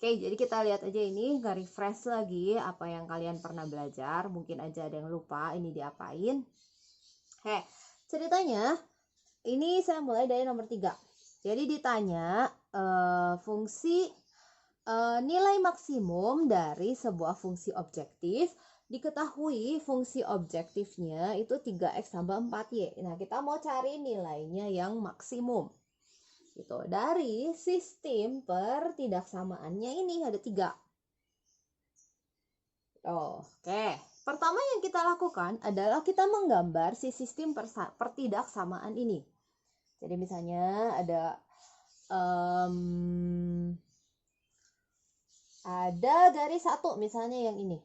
Oke, jadi kita lihat aja ini, nge-refresh lagi apa yang kalian pernah belajar. Mungkin aja ada yang lupa ini diapain. Oke, ceritanya ini saya mulai dari nomor 3. Jadi ditanya fungsi nilai maksimum dari sebuah fungsi objektif. Diketahui fungsi objektifnya itu 3x tambah 4y. Nah, kita mau cari nilainya yang maksimum. Gitu. Dari sistem pertidaksamaannya ini ada 3. Oke. Pertama yang kita lakukan adalah kita menggambar si sistem pertidaksamaan ini. Jadi misalnya ada garis 1 misalnya yang ini.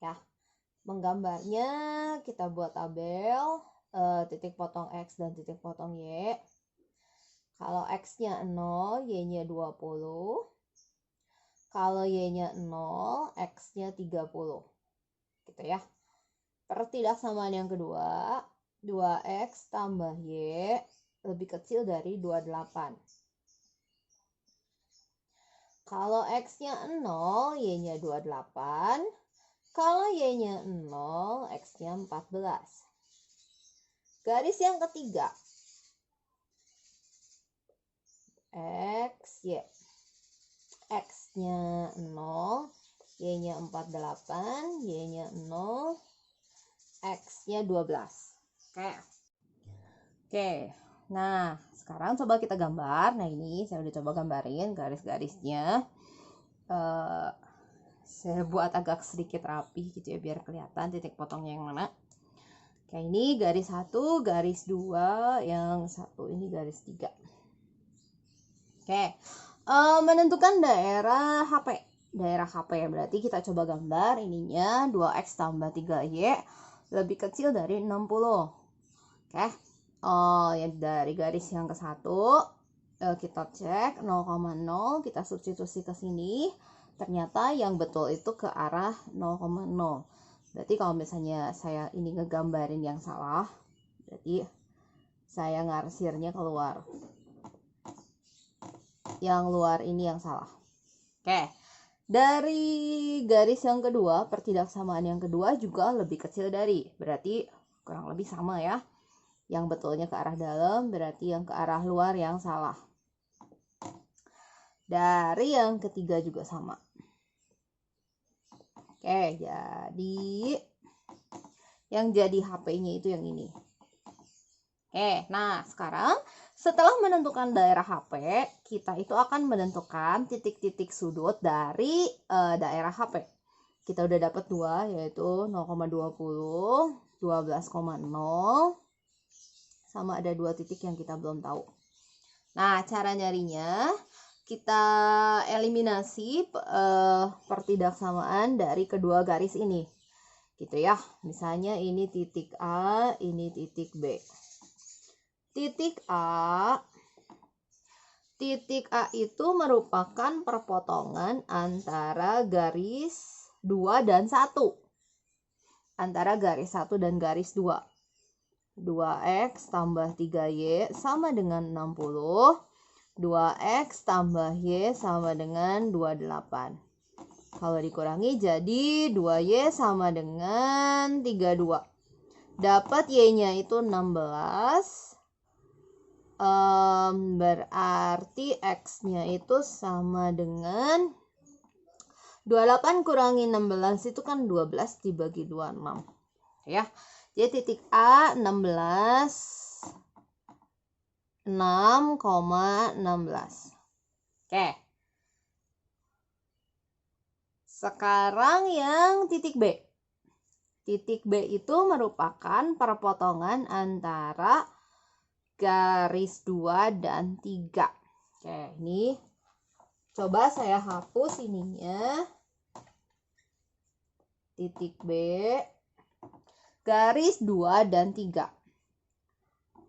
Ya. Menggambarnya kita buat tabel titik potong X dan titik potong Y. Kalau X-nya 0, Y-nya 20. Kalau Y-nya 0, X-nya 30. Gitu ya. Pertidaksamaan yang kedua, 2X tambah Y lebih kecil dari 28. Kalau X-nya 0, Y-nya 28. Kalau Y-nya 0, X-nya 14. Garis yang ketiga, X, Y. X-nya 0, Y-nya 48, Y-nya 0, X-nya 12. Oke. Nah, sekarang coba kita gambar. Nah, ini saya udah coba gambarin garis-garisnya. Saya buat agak sedikit rapi gitu ya, biar kelihatan titik potongnya yang mana. Oke, ini garis 1, garis 2, yang satu ini garis 3. Oke, menentukan daerah HP. Daerah HP berarti kita coba gambar ininya 2X tambah 3Y lebih kecil dari 60. Oke, ya dari garis yang ke 1 kita cek 0,0, kita substitusi ke sini. Ternyata yang betul itu ke arah 0,0. Berarti kalau misalnya saya ini ngegambarin yang salah, berarti saya ngarsirnya keluar. Yang luar ini yang salah. Oke. Dari garis yang kedua, pertidaksamaan yang kedua juga lebih kecil dari. Berarti kurang lebih sama ya. Yang betulnya ke arah dalam, berarti yang ke arah luar yang salah. Dari yang ketiga juga sama. Oke, jadi yang jadi HP-nya itu yang ini. Oke, nah sekarang setelah menentukan daerah HP, kita itu akan menentukan titik-titik sudut dari daerah HP. Kita udah dapat 2, yaitu 0,20, 12,0, sama ada 2 titik yang kita belum tahu. Nah, cara nyarinya, kita eliminasi pertidaksamaan dari kedua garis ini. Gitu ya, misalnya ini titik A, ini titik B. Titik A itu merupakan perpotongan antara garis 2 dan 1. Antara garis 1 dan garis 2. 2X tambah 3Y sama dengan 60. 2X tambah Y sama dengan 28. Kalau dikurangi jadi 2Y sama dengan 32. Dapat Y-nya itu 16. Berarti X-nya itu sama dengan 28 kurangi 16 itu kan 12 dibagi 26. Ya. Jadi titik A 16, 6,16. Oke. Sekarang yang titik B. Titik B itu merupakan perpotongan antara garis 2 dan 3. Oke, ini coba saya hapus ininya. Titik B, garis 2 dan 3.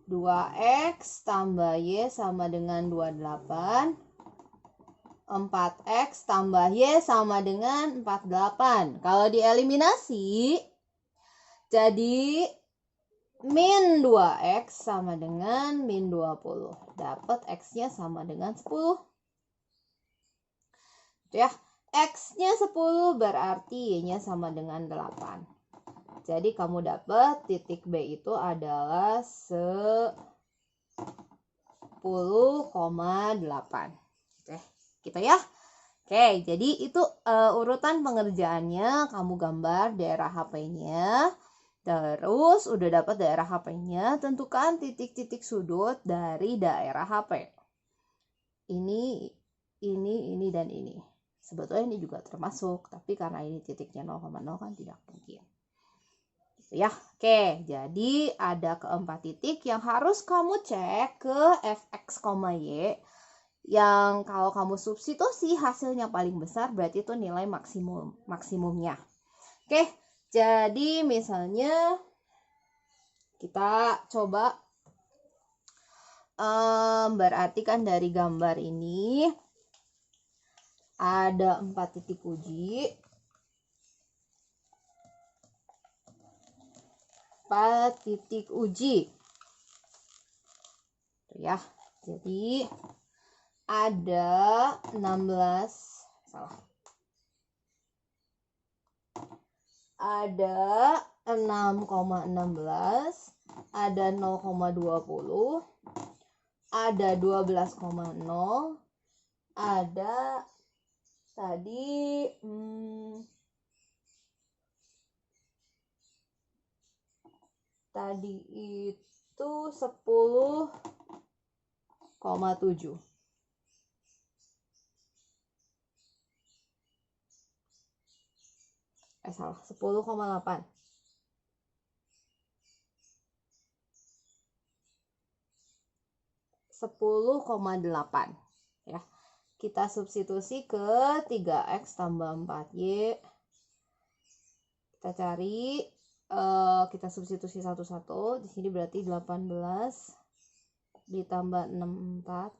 2X tambah Y sama dengan 28. 4X tambah Y sama dengan 48. Kalau dieliminasi, jadi min 2X sama dengan min 20. Dapat X-nya sama dengan 10. Gitu ya. X-nya 10 berarti Y-nya sama dengan 8. Jadi kamu dapat titik B itu adalah 10,8. Oke, gitu ya. Oke, jadi itu urutan pengerjaannya. Kamu gambar daerah HP-nya. Terus udah dapat daerah HP-nya, tentukan titik-titik sudut dari daerah HP. Ini, dan ini. Sebetulnya ini juga termasuk, tapi karena ini titiknya 0,0 kan tidak mungkin. Gitu ya. Oke, jadi ada keempat titik yang harus kamu cek ke fx, y. Yang kalau kamu substitusi hasilnya paling besar, berarti itu nilai maksimumnya. Oke, jadi misalnya kita coba berarti kan dari gambar ini ada 4 titik uji. 4 titik uji. Ya, jadi ada 16, ada 6,16, ada 0,20, ada 12,0, ada tadi itu 10,7. Salah, 10,8. 10,8 ya. Kita substitusi ke 3x tambah 4y. Kita cari, kita substitusi satu-satu. Di sini berarti 18 ditambah 64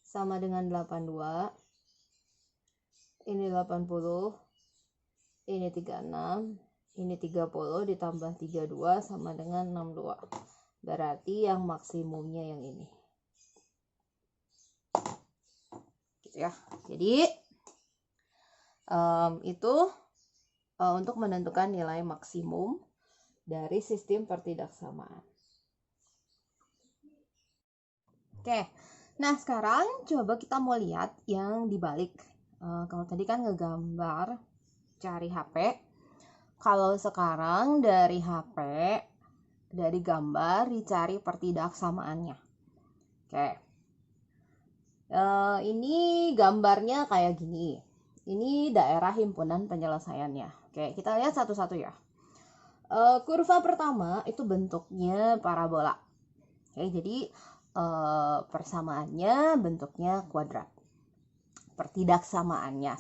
sama dengan 82. Ini 80, ini 36, ini 30 ditambah 32 sama dengan 62. Berarti yang maksimumnya yang ini. Gitu ya. Jadi itu untuk menentukan nilai maksimum dari sistem pertidaksamaan. Oke, nah sekarang coba kita mau lihat yang dibalik. Kalau tadi kan ngegambar cari HP, kalau sekarang dari HP, dari gambar dicari pertidaksamaannya. Oke, ini gambarnya kayak gini. Ini daerah himpunan penyelesaiannya. Oke, kita lihat satu-satu ya. Kurva pertama itu bentuknya parabola. Oke, jadi persamaannya bentuknya kuadrat. Pertidaksamaannya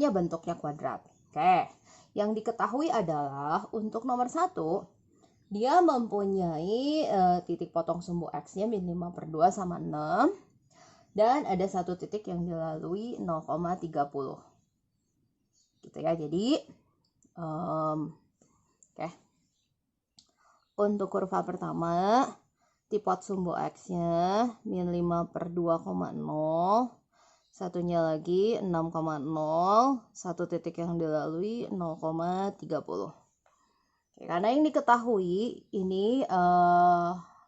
bentuknya kuadrat. Oke, yang diketahui adalah untuk nomor 1, dia mempunyai titik potong sumbu X-nya min 5/2 sama 6. Dan ada satu titik yang dilalui 0,30. Gitu ya, jadi oke. Untuk kurva pertama, tipot sumbu X-nya min 5/2,0. Satunya lagi 6,0. Satu titik yang dilalui 0,30. Oke, karena yang diketahui ini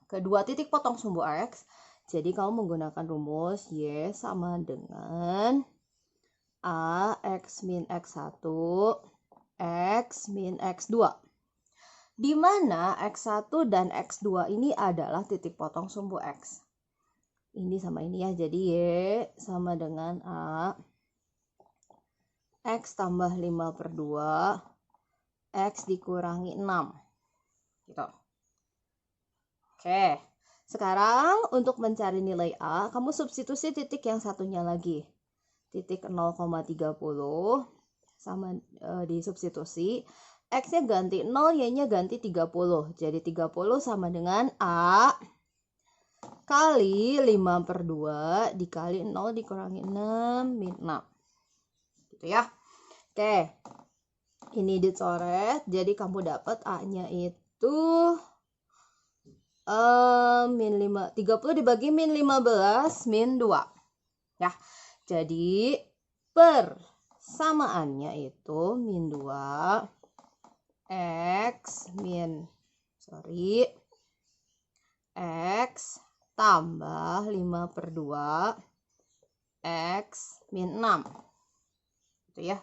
kedua titik potong sumbu X, jadi kamu menggunakan rumus Y sama dengan A X min X1 X min X2. Di mana X1 dan X2 ini adalah titik potong sumbu X. Ini sama ini ya, jadi Y sama dengan A X tambah 5/2 X dikurangi 6. Gitu. Oke, sekarang untuk mencari nilai A, kamu substitusi titik yang satunya lagi. Titik 0,30 sama disubstitusi. X-nya ganti 0, Y-nya ganti 30. Jadi 30 sama dengan A kali 5/2 dikali 0 dikurangi 6 min 6. Gitu ya. Oke. Ini dicoret, jadi kamu dapat A-nya itu min 5, 30 dibagi min 15 min 2. Ya, jadi persamaannya itu min 2 X X tambah 5/2 X min 6. Itu ya.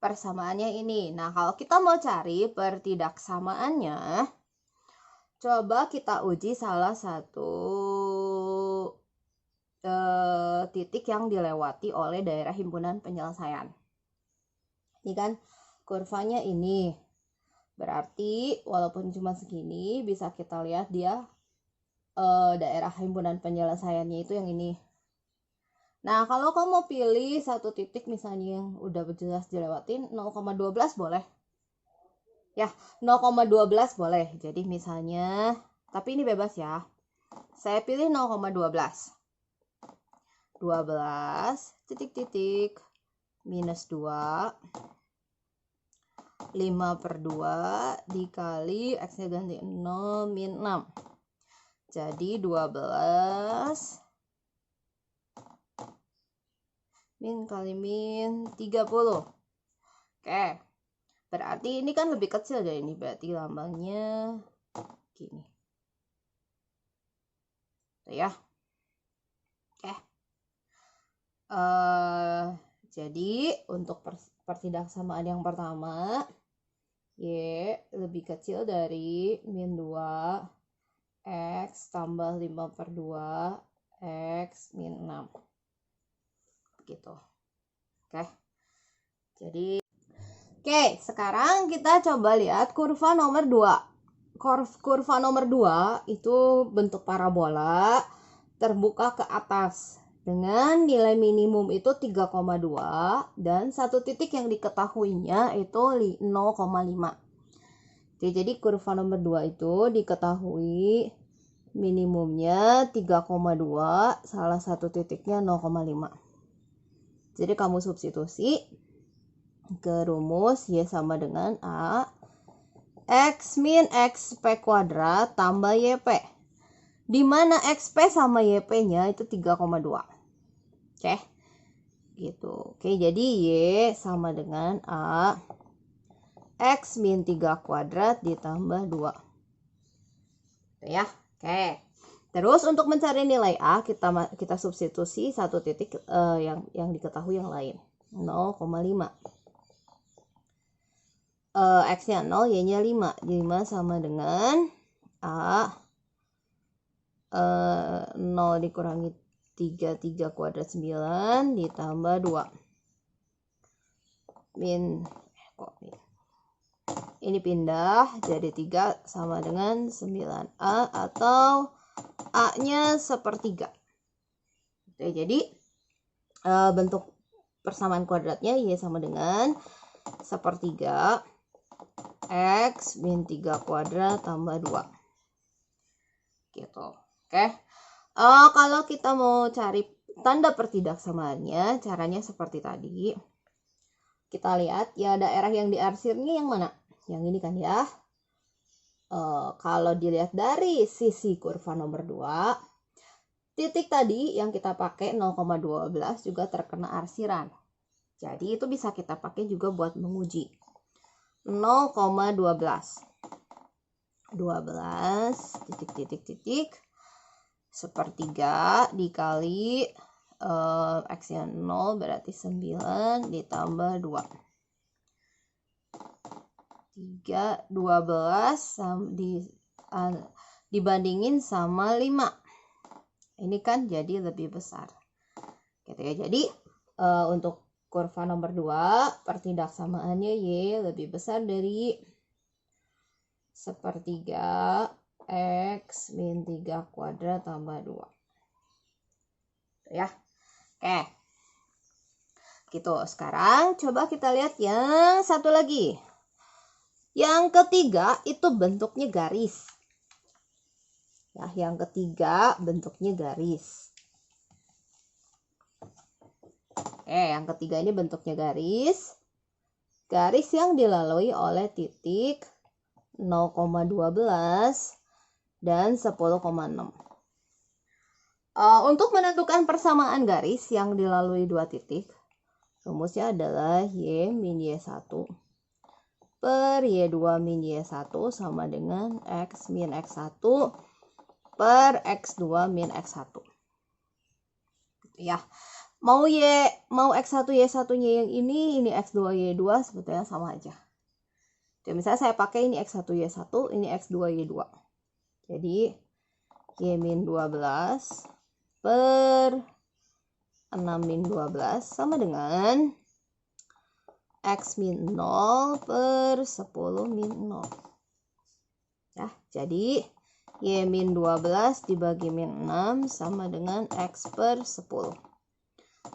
Persamaannya ini. Nah, kalau kita mau cari pertidaksamaannya, coba kita uji salah satu titik yang dilewati oleh daerah himpunan penyelesaian. Ini kan kurvanya ini. Berarti walaupun cuma segini, bisa kita lihat dia daerah himpunan penyelesaiannya itu yang ini. Nah, kalau kamu mau pilih satu titik misalnya yang udah jelas dilewatin, 0,12 boleh. Ya, 0,12 boleh. Jadi misalnya, tapi ini bebas ya. Saya pilih 0,12. 12 titik-titik minus 2 5/2 dikali X-nya ganti 0 min 6. Jadi 12 min kali min 30. Oke. Berarti ini kan lebih kecil dari ini. Berarti lambangnya gini. Ya. Oke. Jadi untuk pertidaksamaan yang pertama, Y lebih kecil dari min 2 X tambah 5/2 X min 6. Gitu. Oke. Jadi sekarang kita coba lihat kurva nomor 2. Kurva nomor 2 itu bentuk parabola terbuka ke atas dengan nilai minimum itu 3,2 dan satu titik yang diketahuinya itu 0,5. Jadi kurva nomor 2 itu diketahui minimumnya 3,2, salah satu titiknya 0,5. Jadi kamu substitusi ke rumus Y sama dengan A X min XP kuadrat tambah YP. Di mana XP sama YP-nya itu 3,2. Oke. Gitu. Oke, jadi Y sama dengan A X min 3 kuadrat ditambah 2. Ya. Oke. Terus untuk mencari nilai A, kita substitusi satu titik yang diketahui yang lain. 0,5. X-nya 0, Y-nya 5. 5 sama dengan A 0 dikurangi 3 kuadrat 9 ditambah 2. Ini pindah jadi 3 sama dengan 9A atau A-nya sepertiga. Oke, jadi bentuk persamaan kuadratnya Y sama dengan sepertiga X min 3 kuadrat tambah 2. Gitu. Oke. Kalau kita mau cari tanda pertidaksamaannya, caranya seperti tadi. Kita lihat ya daerah yang diarsirnya yang mana? Yang ini kan ya. Kalau dilihat dari sisi kurva nomor 2, titik tadi yang kita pakai 0,12 juga terkena arsiran. Jadi itu bisa kita pakai juga buat menguji. 0,12. 12 titik sepertiga dikali X-nya 0 berarti 9 ditambah 2. 12 dibandingin sama 5. Ini kan jadi lebih besar. Gitu ya. Jadi untuk kurva nomor 2 pertidaksamaannya Y lebih besar dari sepertiga X min 3 kuadrat tambah 2. Ya. Oke. Gitu. Sekarang coba kita lihat yang satu lagi. Yang ketiga itu bentuknya garis. Ya, yang ketiga bentuknya garis. Yang ketiga ini bentuknya garis. Garis yang dilalui oleh titik 0,12 dan 10,6. Untuk menentukan persamaan garis yang dilalui dua titik, rumusnya adalah Y min Y1 per Y2 min Y1 sama dengan X min X1 per X2 min X1. Gitu ya. Mau X1 Y1-nya yang ini X2 Y2 sebetulnya sama aja. Jadi misalnya saya pakai ini X1 Y1, ini X2 Y2. Jadi Y min 12 per 6 min 12 sama dengan X min 0 per 10 min 0. Ya, jadi Y min 12 dibagi min 6 sama dengan X per 10.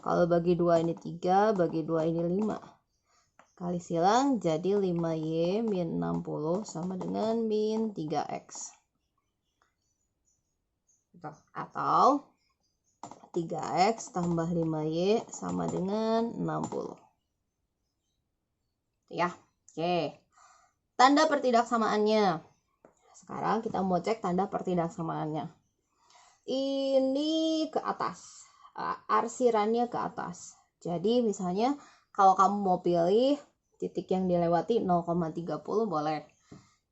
Kalau bagi 2 ini 3, bagi 2 ini 5. Kali silang jadi 5Y min 60 sama dengan min 3X. Atau 3X tambah 5Y sama dengan 60. Ya, oke. Tanda pertidaksamaannya. Sekarang kita mau cek tanda pertidaksamaannya. Ini ke atas. Arsirannya ke atas. Jadi misalnya kalau kamu mau pilih titik yang dilewati 0,30 boleh.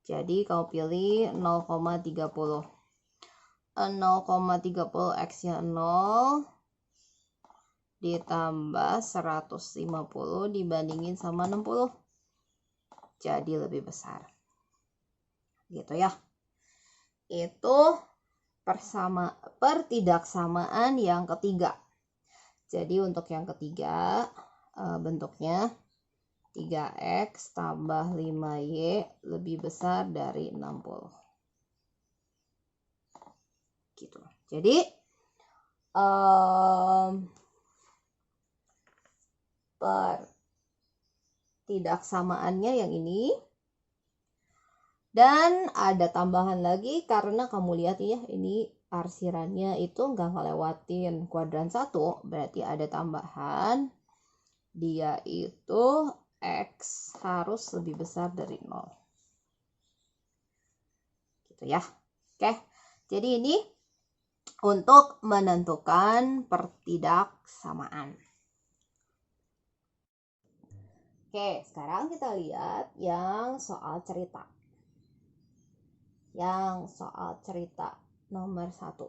Jadi kamu pilih 0,30. 0,30 X-nya 0 ditambah 150 dibandingin sama 60. Jadi lebih besar. Gitu ya. Itu pertidaksamaan yang ketiga. Jadi untuk yang ketiga bentuknya 3X tambah 5Y lebih besar dari 60. Gitu. Jadi pertidaksamaannya yang ini. Dan ada tambahan lagi karena kamu lihat ya, ini arsirannya itu nggak ngelewatin kuadran 1, berarti ada tambahan. Dia itu X harus lebih besar dari 0. Gitu ya. Oke, jadi ini untuk menentukan pertidaksamaan. Oke, sekarang kita lihat yang soal cerita. Yang soal cerita nomor 1.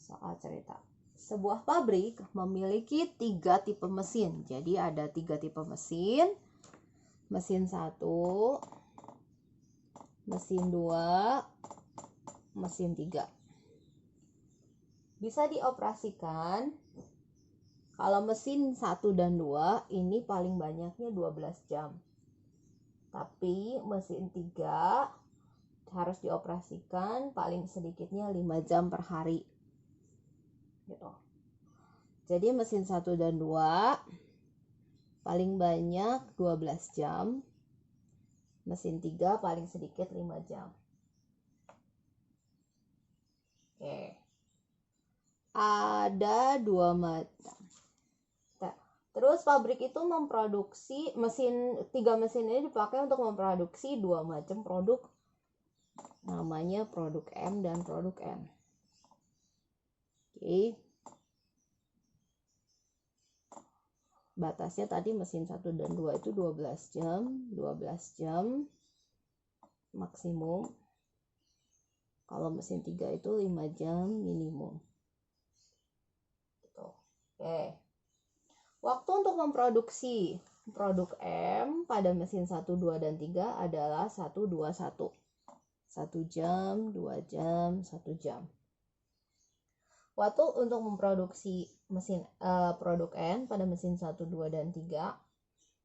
Soal cerita. Sebuah pabrik memiliki 3 tipe mesin. Jadi ada 3 tipe mesin. Mesin 1, mesin 2, mesin 3. Bisa dioperasikan. Kalau mesin 1 dan 2 ini paling banyaknya 12 jam. Tapi mesin 3 harus dioperasikan paling sedikitnya 5 jam per hari. Gitu. Jadi mesin 1 dan 2 paling banyak 12 jam. Mesin 3 paling sedikit 5 jam. Oke. Ada 2 macam. Terus pabrik itu memproduksi 3 mesin ini dipakai untuk memproduksi 2 macam produk. Namanya produk M dan produk N. Oke. Batasnya tadi mesin 1 dan 2 itu 12 jam maksimum. Kalau mesin 3 itu 5 jam minimum. Gitu. Oke. Waktu untuk memproduksi produk M pada mesin 1, 2, dan 3 adalah 1, 2, 1. 1 jam, 2 jam, 1 jam. Waktu untuk memproduksi mesin produk N pada mesin 1, 2, dan 3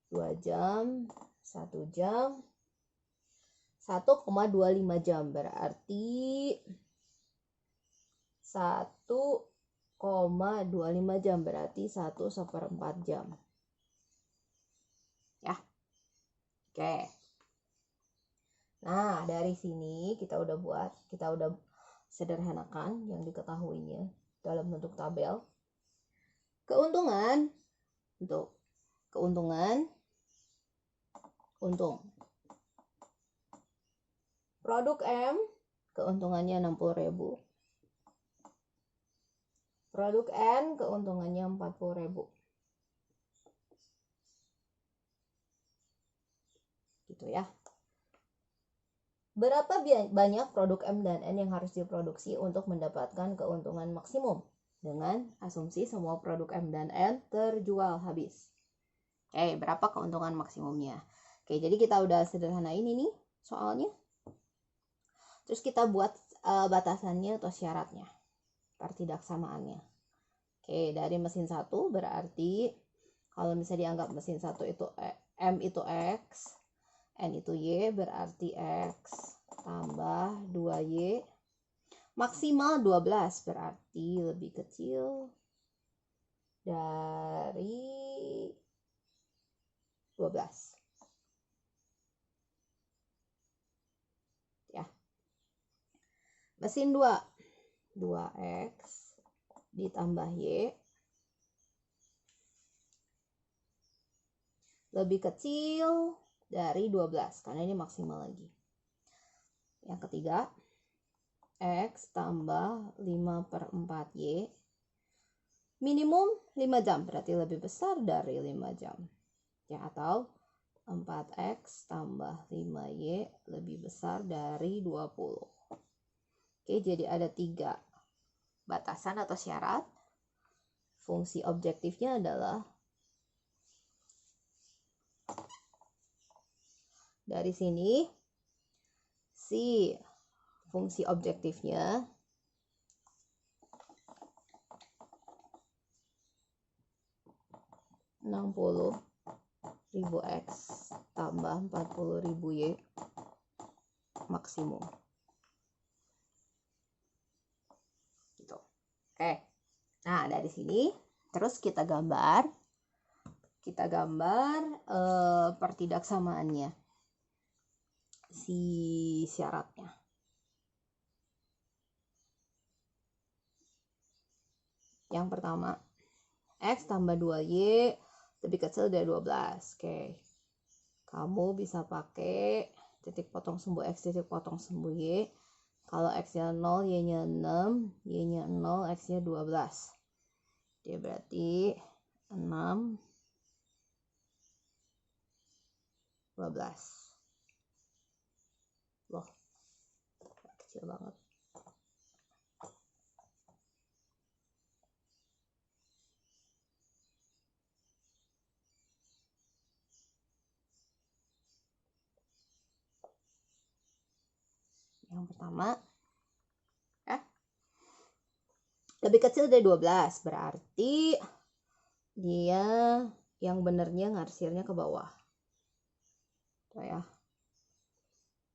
2 jam, 1 jam, 1,25 jam. Berarti 1,25 jam. Berarti 1/4 jam. Ya. Oke. Nah, dari sini kita udah sederhanakan yang diketahuinya dalam bentuk tabel. Keuntungan, untung. Produk M keuntungannya 60.000. Produk N keuntungannya 40.000. Gitu ya. Berapa banyak produk M dan N yang harus diproduksi untuk mendapatkan keuntungan maksimum? Dengan asumsi semua produk M dan N terjual habis. Oke, berapa keuntungan maksimumnya? Oke, jadi kita udah sederhanain ini soalnya. Terus kita buat batasannya atau syaratnya, pertidaksamaannya. Oke, dari mesin 1 berarti kalau misalnya dianggap mesin 1 itu M itu X, N itu Y, berarti X tambah 2Y maksimal 12, berarti lebih kecil dari 12. Ya. Mesin 2, 2X ditambah Y lebih kecil dari 12, karena ini maksimal lagi. Yang ketiga, X tambah 5/4Y minimum 5 jam, berarti lebih besar dari 5 jam. Ya, atau 4X tambah 5Y lebih besar dari 20. Oke, jadi ada 3 batasan atau syarat. Fungsi objektifnya adalah dari sini si fungsi objektifnya (60.000X tambah 40.000Y maksimum. Gitu. Oke. Nah, dari sini terus kita gambar pertidaksamaannya, si syaratnya. Yang pertama, X tambah 2Y lebih kecil dari 12. Oke. Kamu bisa pakai titik potong sumbu X, titik potong sumbu Y. Kalau X-nya 0, Y-nya 6, Y-nya 0, X-nya 12. Dia berarti 6, 12. Loh, kecil banget. Yang pertama, lebih kecil dari 12, berarti dia yang benernya ngarsirnya ke bawah. Tuh ya.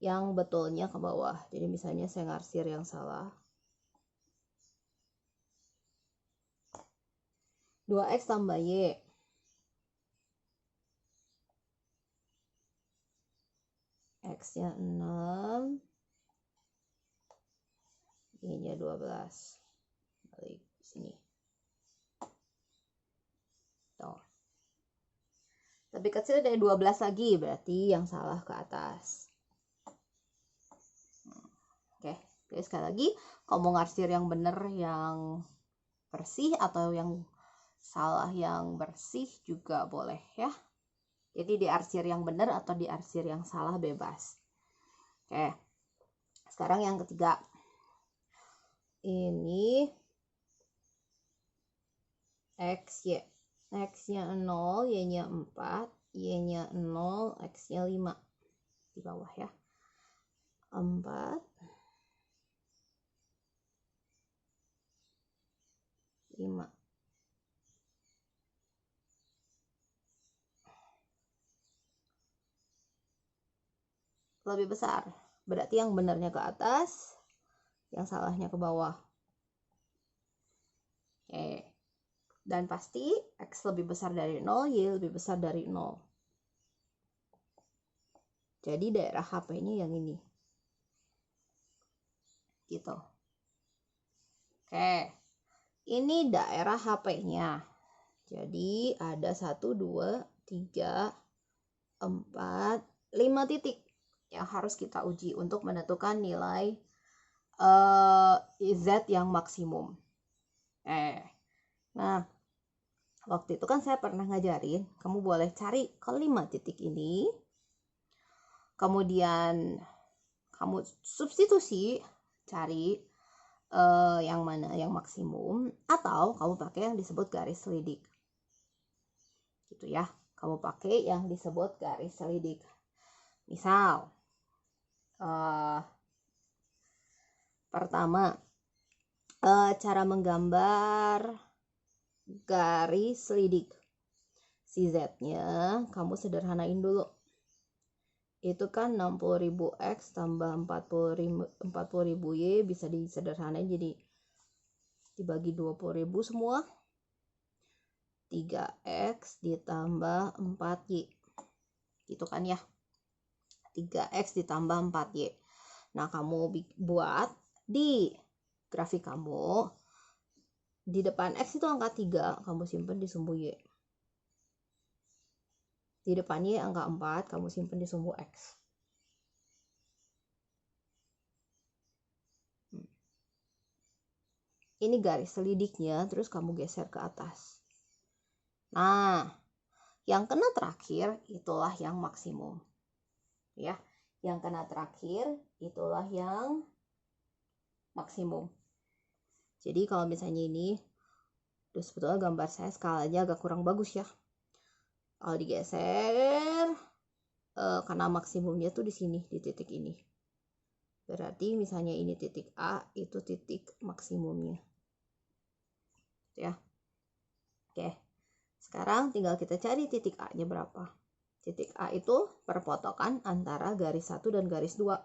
Yang betulnya ke bawah. Jadi misalnya saya ngarsir yang salah. 2X tambah Y. X-nya 6. Y-nya 12. Balik sini. Tuh. Lebih kecil dari 12 lagi, berarti yang salah ke atas. Oke, jadi sekali lagi, kalau mau ngarsir yang bener yang bersih atau yang salah yang bersih juga boleh ya. Jadi diarsir yang bener atau diarsir yang salah bebas. Oke, sekarang yang ketiga. Ini X, Y. X-nya 0, Y-nya 4, Y-nya 0, X-nya 5. Di bawah ya. 4, 5. Lebih besar. Berarti yang benernya ke atas, yang salahnya ke bawah. Oke. Dan pasti X lebih besar dari 0, Y lebih besar dari 0. Jadi daerah HP-nya yang ini. Gitu. Oke. Ini daerah HP-nya. Jadi ada 1, 2, 3, 4, 5 titik yang harus kita uji untuk menentukan nilai Z yang maksimum. Nah, waktu itu kan saya pernah ngajarin, kamu boleh cari kelima titik ini, kemudian kamu substitusi, cari yang mana yang maksimum, atau kamu pakai yang disebut garis selidik. Gitu ya, kamu pakai yang disebut garis selidik. Misal, pertama, cara menggambar garis selidik. Si Z-nya kamu sederhanain dulu. Itu kan 60.000 X tambah 40.000 Y bisa disederhanain jadi dibagi 20.000 semua. 3X ditambah 4Y. Gitu kan ya. 3X ditambah 4Y. Nah, kamu buat di grafik kamu, di depan X itu angka 3, kamu simpen di sumbu Y. Di depan Y angka 4, kamu simpen di sumbu X. Ini garis selidiknya, terus kamu geser ke atas. Nah, yang kena terakhir itulah yang maksimum. Ya, yang kena terakhir itulah yang maksimum. Jadi kalau misalnya ini, sebetulnya gambar saya skalanya agak kurang bagus ya. Kalau digeser, karena maksimumnya tuh di sini, di titik ini. Berarti misalnya ini titik A, itu titik maksimumnya. Ya. Oke. Sekarang tinggal kita cari titik A-nya berapa. Titik A itu perpotokan antara garis 1 dan garis 2.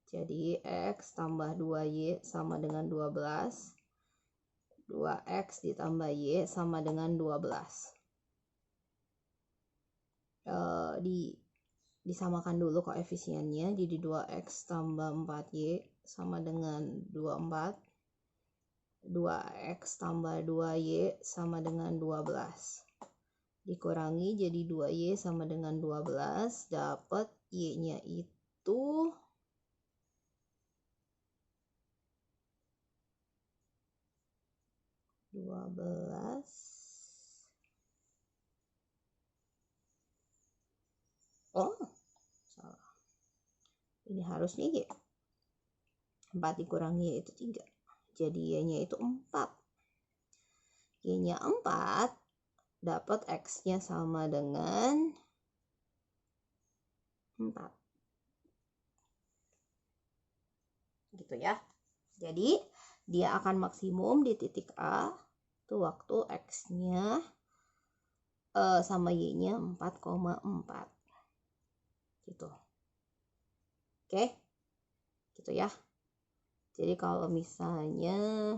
Jadi X tambah 2Y sama dengan 12. 2X ditambah Y sama dengan 12. Disamakan dulu koefisiennya. Jadi 2X tambah 4Y sama dengan 24. 2X tambah 2Y sama dengan 12. Dikurangi jadi 2Y sama dengan 12. Dapat Y-nya itu 12. Oh, salah. Ini harusnya Y. 4 dikurangi Y itu 3. Jadi Y-nya itu 4. Y-nya 4. Dapat X-nya sama dengan 4. Gitu ya. Jadi, dia akan maksimum di titik A. Itu waktu X-nya sama Y-nya 4,4. Gitu. Oke. Gitu ya. Jadi kalau misalnya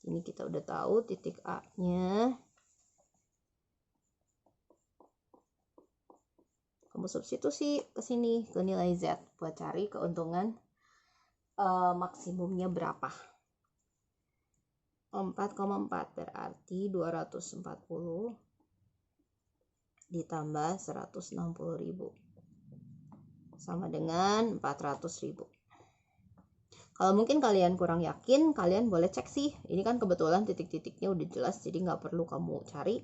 ini kita udah tahu titik A-nya, kamu substitusi ke sini ke nilai Z buat cari keuntungan maksimumnya berapa. 4,4 berarti 240 ditambah 160.000 sama dengan 400.000. Kalau mungkin kalian kurang yakin, kalian boleh cek sih. Ini kan kebetulan titik-titiknya udah jelas, jadi nggak perlu kamu cari.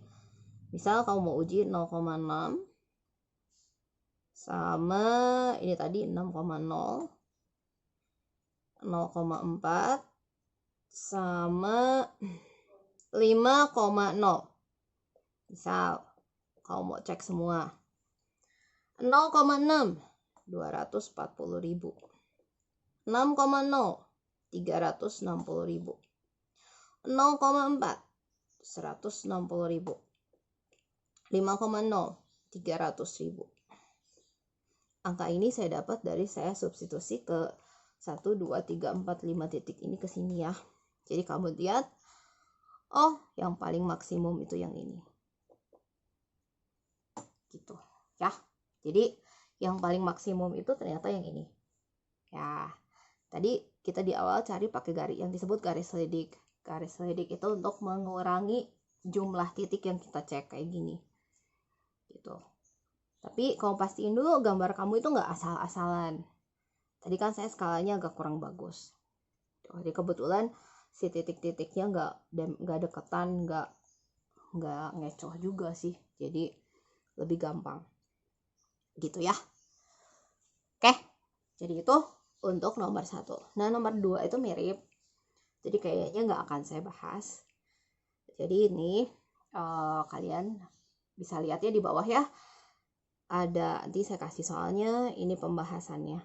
Misal kamu mau uji 0,6 sama ini tadi 6,0, 0,4 sama 5,0. Misal kamu mau cek semua. 0,6 240.000. 6,0 360.000. 0,4 160.000. 5,0 300.000. Angka ini saya dapat dari saya substitusi ke 1, 2, 3, 4, 5 titik ini ke sini ya. Jadi kamu lihat, oh yang paling maksimum itu yang ini. Gitu ya. Jadi yang paling maksimum itu ternyata yang ini. Ya. Tadi kita di awal cari pakai garis yang disebut garis selidik. Garis selidik itu untuk mengurangi jumlah titik yang kita cek kayak gini. Gitu. Tapi kamu pastiin dulu gambar kamu itu nggak asal-asalan. Tadi kan saya skalanya agak kurang bagus. gitu. Jadi kebetulan si titik-titiknya nggak deketan, nggak ngecoh juga sih, jadi lebih gampang gitu ya. Oke, jadi itu untuk nomor 1. Nah nomor 2 itu mirip, jadi kayaknya nggak akan saya bahas. Jadi ini kalian bisa lihat ya di bawah ya, ada, nanti saya kasih soalnya, ini pembahasannya.